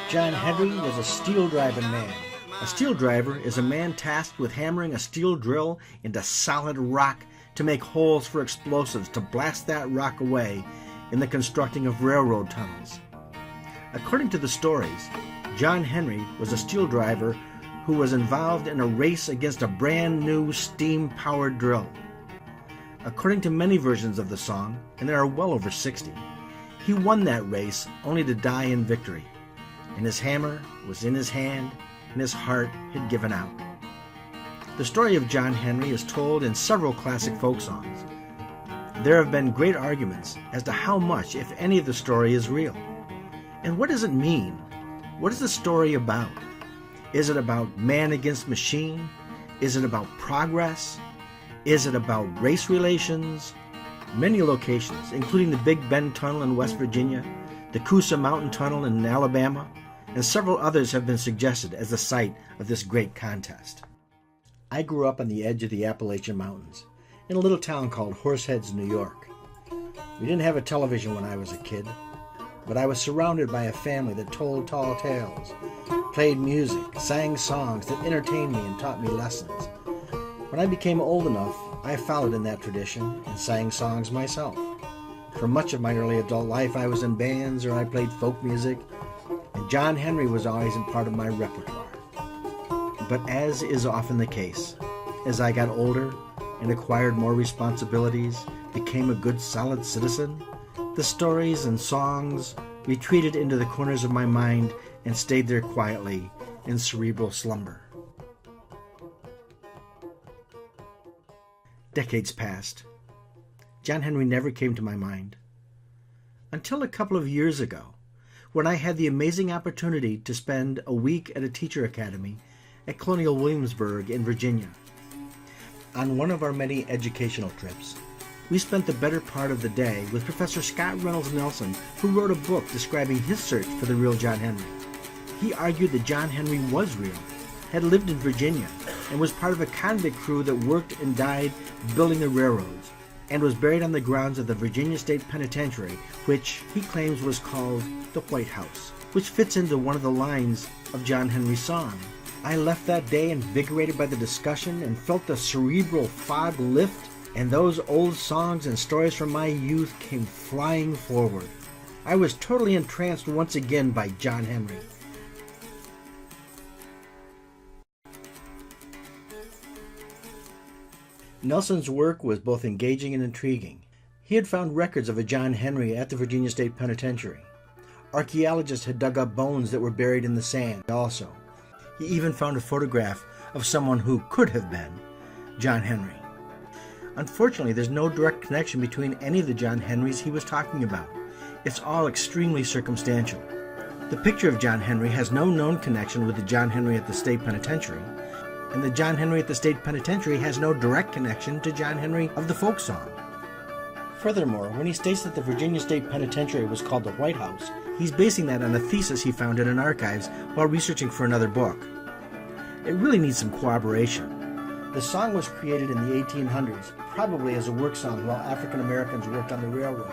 John Henry was a steel-driving man. A steel driver is a man tasked with hammering a steel drill into solid rock to make holes for explosives to blast that rock away in the constructing of railroad tunnels. According to the stories, John Henry was a steel driver who was involved in a race against a brand new steam-powered drill. According to many versions of the song, and there are well over 60, he won that race only to die in victory, and his hammer was in his hand and his heart had given out. The story of John Henry is told in several classic folk songs. There have been great arguments as to how much, if any, of the story is real. And what does it mean? What is the story about? Is it about man against machine? Is it about progress? Is it about race relations? Many locations, including the Big Bend Tunnel in West Virginia, the Coosa Mountain Tunnel in Alabama, and several others have been suggested as the site of this great contest. I grew up on the edge of the Appalachian Mountains, in a little town called Horseheads, New York. We didn't have a television when I was a kid, but I was surrounded by a family that told tall tales, played music, sang songs that entertained me and taught me lessons. When I became old enough, I followed in that tradition and sang songs myself. For much of my early adult life, I was in bands or I played folk music, and John Henry was always a part of my repertoire. But as is often the case, as I got older and acquired more responsibilities, became a good solid citizen, the stories and songs retreated into the corners of my mind and stayed there quietly in cerebral slumber. Decades passed. John Henry never came to my mind. Until a couple of years ago, when I had the amazing opportunity to spend a week at a teacher academy at Colonial Williamsburg in Virginia. On one of our many educational trips, we spent the better part of the day with Professor Scott Reynolds Nelson, who wrote a book describing his search for the real John Henry. He argued that John Henry was real, had lived in Virginia, and was part of a convict crew that worked and died building the railroads, and was buried on the grounds of the Virginia State Penitentiary, which he claims was called the White House, which fits into one of the lines of John Henry's song. I left that day invigorated by the discussion and felt the cerebral fog lift, and those old songs and stories from my youth came flying forward. I was totally entranced once again by John Henry. Nelson's work was both engaging and intriguing. He had found records of a John Henry at the Virginia State Penitentiary. Archaeologists had dug up bones that were buried in the sand also. He even found a photograph of someone who could have been John Henry. Unfortunately, there's no direct connection between any of the John Henrys he was talking about. It's all extremely circumstantial. The picture of John Henry has no known connection with the John Henry at the State Penitentiary, and the John Henry at the State Penitentiary has no direct connection to John Henry of the folk song. Furthermore, when he states that the Virginia State Penitentiary was called the White House, he's basing that on a thesis he found in an archives while researching for another book. It really needs some corroboration. The song was created in the 1800s, probably as a work song while African Americans worked on the railroad.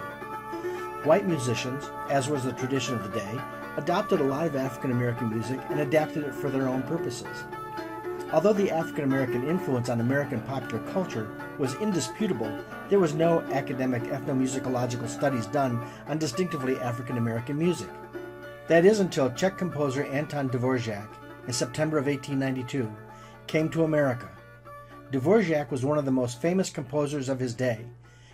White musicians, as was the tradition of the day, adopted a lot of African American music and adapted it for their own purposes. Although the African American influence on American popular culture was indisputable, there was no academic ethnomusicological studies done on distinctively African American music. That is until Czech composer Anton Dvorak, in September of 1892, came to America. Dvorak was one of the most famous composers of his day,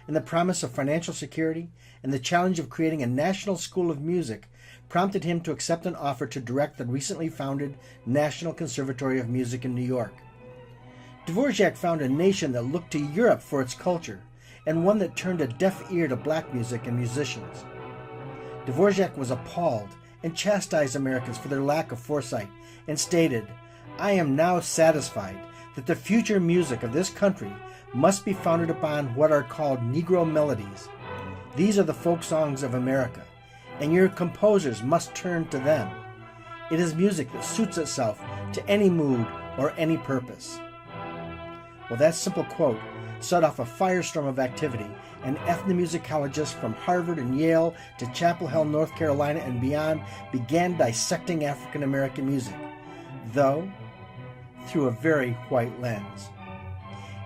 and the promise of financial security and the challenge of creating a national school of music prompted him to accept an offer to direct the recently founded National Conservatory of Music in New York. Dvorak found a nation that looked to Europe for its culture, and one that turned a deaf ear to black music and musicians. Dvorak was appalled and chastised Americans for their lack of foresight, and stated, "I am now satisfied that the future music of this country must be founded upon what are called Negro melodies. These are the folk songs of America, and your composers must turn to them. It is music that suits itself to any mood or any purpose." Well, that simple quote set off a firestorm of activity, and ethnomusicologists from Harvard and Yale to Chapel Hill, North Carolina and beyond began dissecting African American music, though through a very white lens.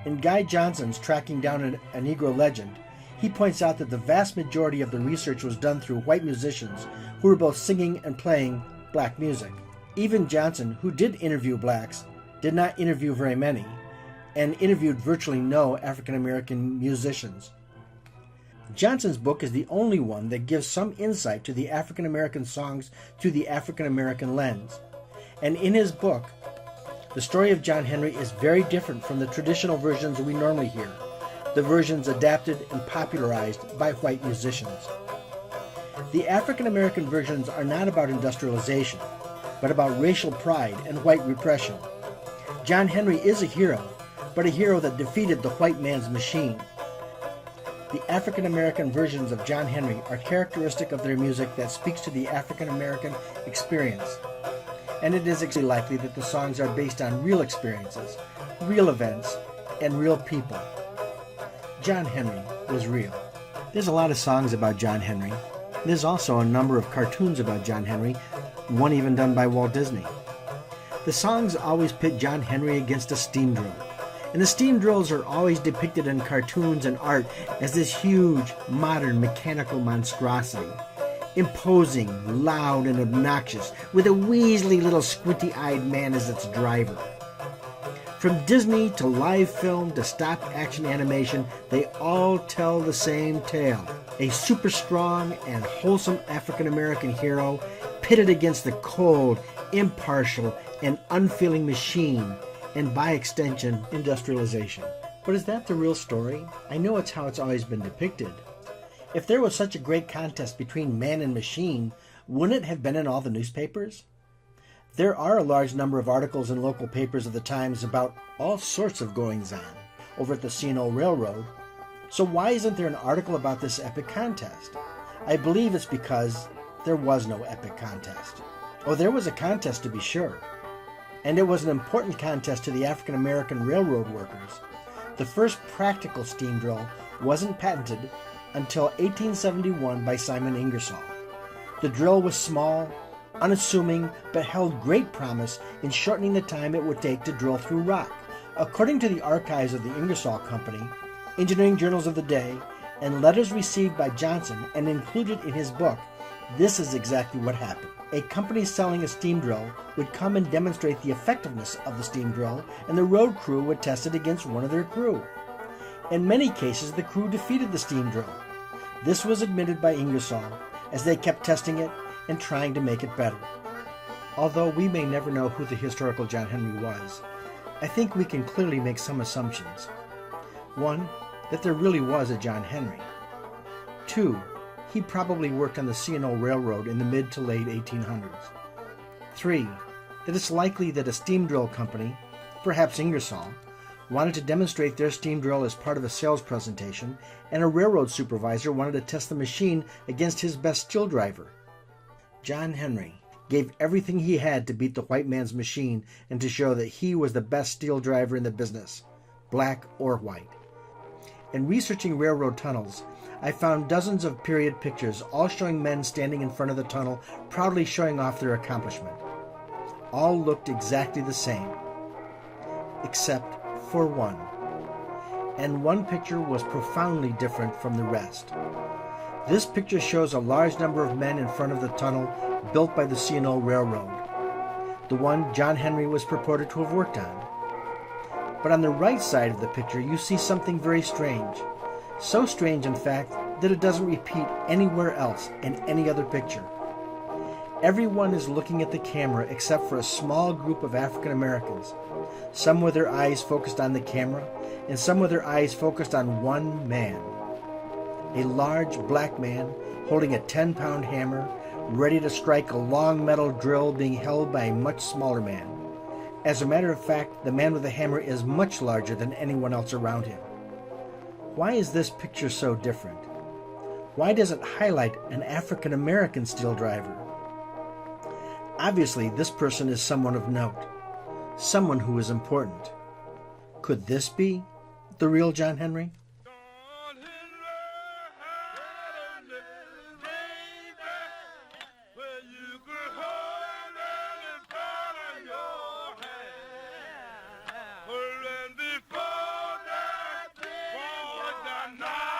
In Guy Johnson's Tracking Down a Negro Legend, he points out that the vast majority of the research was done through white musicians who were both singing and playing black music. Even Johnson, who did interview blacks, did not interview very many, and interviewed virtually no African American musicians. Johnson's book is the only one that gives some insight to the African American songs through the African American lens. And in his book, the story of John Henry is very different from the traditional versions we normally hear, the versions adapted and popularized by white musicians. The African American versions are not about industrialization, but about racial pride and white repression. John Henry is a hero, but a hero that defeated the white man's machine. The African American versions of John Henry are characteristic of their music that speaks to the African American experience. And it is extremely likely that the songs are based on real experiences, real events, and real people. John Henry was real. There's a lot of songs about John Henry. There's also a number of cartoons about John Henry, one even done by Walt Disney. The songs always pit John Henry against a steam drill. And the steam drills are always depicted in cartoons and art as this huge, modern, mechanical monstrosity. Imposing, loud, and obnoxious, with a weaselly little squinty-eyed man as its driver. From Disney to live film to stop-action animation, they all tell the same tale. A super strong and wholesome African-American hero pitted against the cold, impartial, and unfeeling machine, and by extension, industrialization. But is that the real story? I know it's how it's always been depicted. If there was such a great contest between man and machine, wouldn't it have been in all the newspapers? There are a large number of articles in local papers of the times about all sorts of goings-on over at the C&O Railroad. So why isn't there an article about this epic contest? I believe it's because there was no epic contest. Oh, there was a contest to be sure. And it was an important contest to the African American railroad workers. The first practical steam drill wasn't patented until 1871 by Simon Ingersoll. The drill was small, unassuming, but held great promise in shortening the time it would take to drill through rock. According to the archives of the Ingersoll Company, engineering journals of the day, and letters received by Johnson and included in his book, this is exactly what happened. A company selling a steam drill would come and demonstrate the effectiveness of the steam drill, and the road crew would test it against one of their crew. In many cases, the crew defeated the steam drill. This was admitted by Ingersoll, as they kept testing it and trying to make it better. Although we may never know who the historical John Henry was, I think we can clearly make some assumptions. 1, that there really was a John Henry. 2, he probably worked on the C&O Railroad in the mid to late 1800s. 3, that it's likely that a steam drill company, perhaps Ingersoll, wanted to demonstrate their steam drill as part of a sales presentation, and a railroad supervisor wanted to test the machine against his best steel driver. John Henry gave everything he had to beat the white man's machine and to show that he was the best steel driver in the business, black or white. In researching railroad tunnels, I found dozens of period pictures, all showing men standing in front of the tunnel, proudly showing off their accomplishment. All looked exactly the same, except for one. And one picture was profoundly different from the rest. This picture shows a large number of men in front of the tunnel built by the C&O Railroad, the one John Henry was purported to have worked on. But on the right side of the picture, you see something very strange. So strange, in fact, that it doesn't repeat anywhere else in any other picture. Everyone is looking at the camera except for a small group of African Americans, some with their eyes focused on the camera, and some with their eyes focused on one man. A large black man holding a 10-pound hammer, ready to strike a long metal drill being held by a much smaller man. As a matter of fact, the man with the hammer is much larger than anyone else around him. Why is this picture so different? Why does it highlight an African American steel driver? Obviously, this person is someone of note, someone who is important. Could this be the real John Henry? John Henry had a little baby where you could hold in the palm of your hand. And before that was the night.